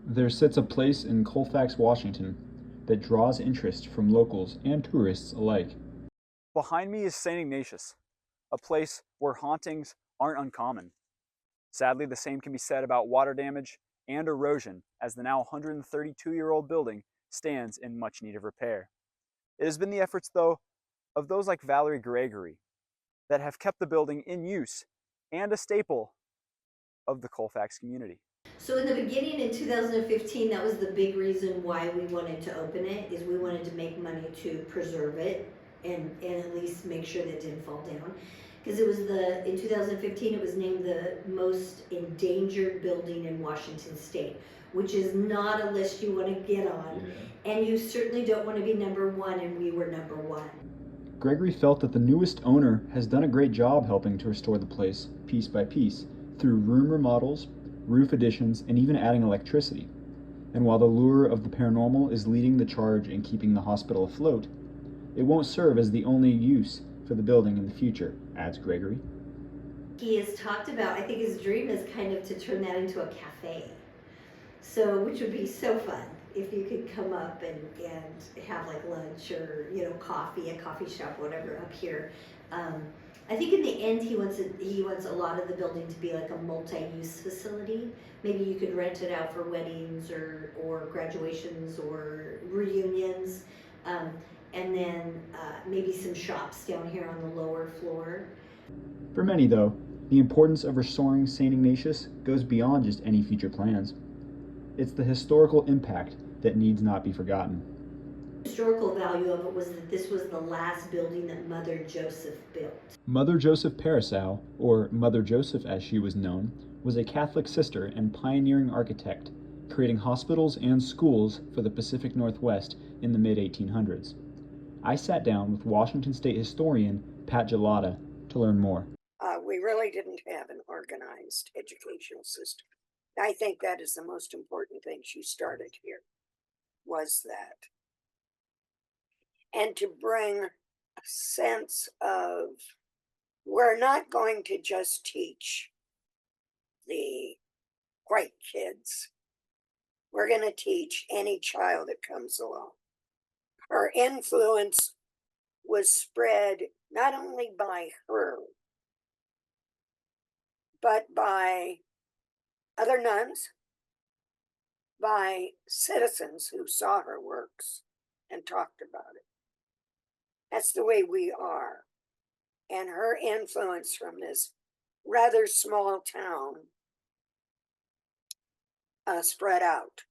There sits a place in Colfax, Washington, that draws interest from locals and tourists alike. Behind me is St. Ignatius, a place where hauntings aren't uncommon. Sadly, the same can be said about water damage and erosion, as the now 132-year-old building stands in much need of repair. It has been the efforts, though, of those like Valerie Gregory that have kept the building in use and a staple of the Colfax community. So in the beginning in 2015, that was the big reason why we wanted to open it, is we wanted to make money to preserve it and at least make sure that it didn't fall down. Because in 2015, it was named the most endangered building in Washington State, which is not a list you want to get on. Yeah. And you certainly don't want to be number one, and we were number one. Gregory felt that the newest owner has done a great job helping to restore the place, piece by piece, through room remodels, roof additions, and even adding electricity. And while the lure of the paranormal is leading the charge in keeping the hospital afloat, it won't serve as the only use for the building in the future, adds Gregory. He has talked about, I think his dream is kind of to turn that into a cafe. So, which would be so fun if you could come up and have like lunch or, coffee, a coffee shop, whatever up here. I think in the end he wants a lot of the building to be like a multi-use facility. Maybe you could rent it out for weddings or graduations or reunions. And then maybe some shops down here on the lower floor. For many, though, the importance of restoring St. Ignatius goes beyond just any future plans. It's the historical impact that needs not be forgotten. The historical value of it was that this was the last building that Mother Joseph built. Mother Joseph Parasau, or Mother Joseph as she was known, was a Catholic sister and pioneering architect, creating hospitals and schools for the Pacific Northwest in the mid-1800s. I sat down with Washington State historian Pat Gelada to learn more. We really didn't have an organized educational system. I think that is the most important thing she started here, was that. And to bring a sense of, we're not going to just teach the white kids. We're going to teach any child that comes along. Her influence was spread not only by her, but by other nuns, by citizens who saw her works and talked about it. That's the way we are. And her influence from this rather small town spread out.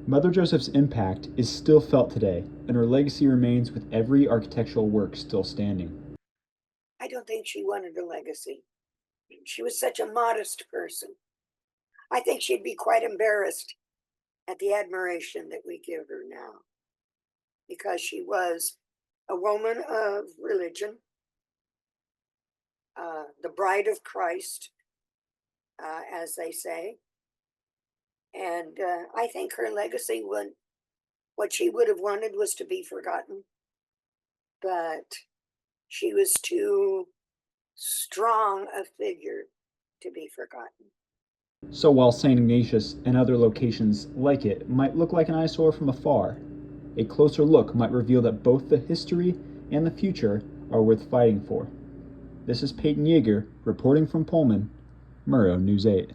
Mother Joseph's impact is still felt today, and her legacy remains with every architectural work still standing. I don't think she wanted a legacy. She was such a modest person. I think she'd be quite embarrassed at the admiration that we give her now, because she was a woman of religion, the bride of Christ, as they say. And I think her legacy what she would have wanted was to be forgotten, but she was too strong a figure to be forgotten. So while St. Ignatius and other locations like it might look like an eyesore from afar, a closer look might reveal that both the history and the future are worth fighting for. This is Peyton Yeager reporting from Pullman, Murrow News 8.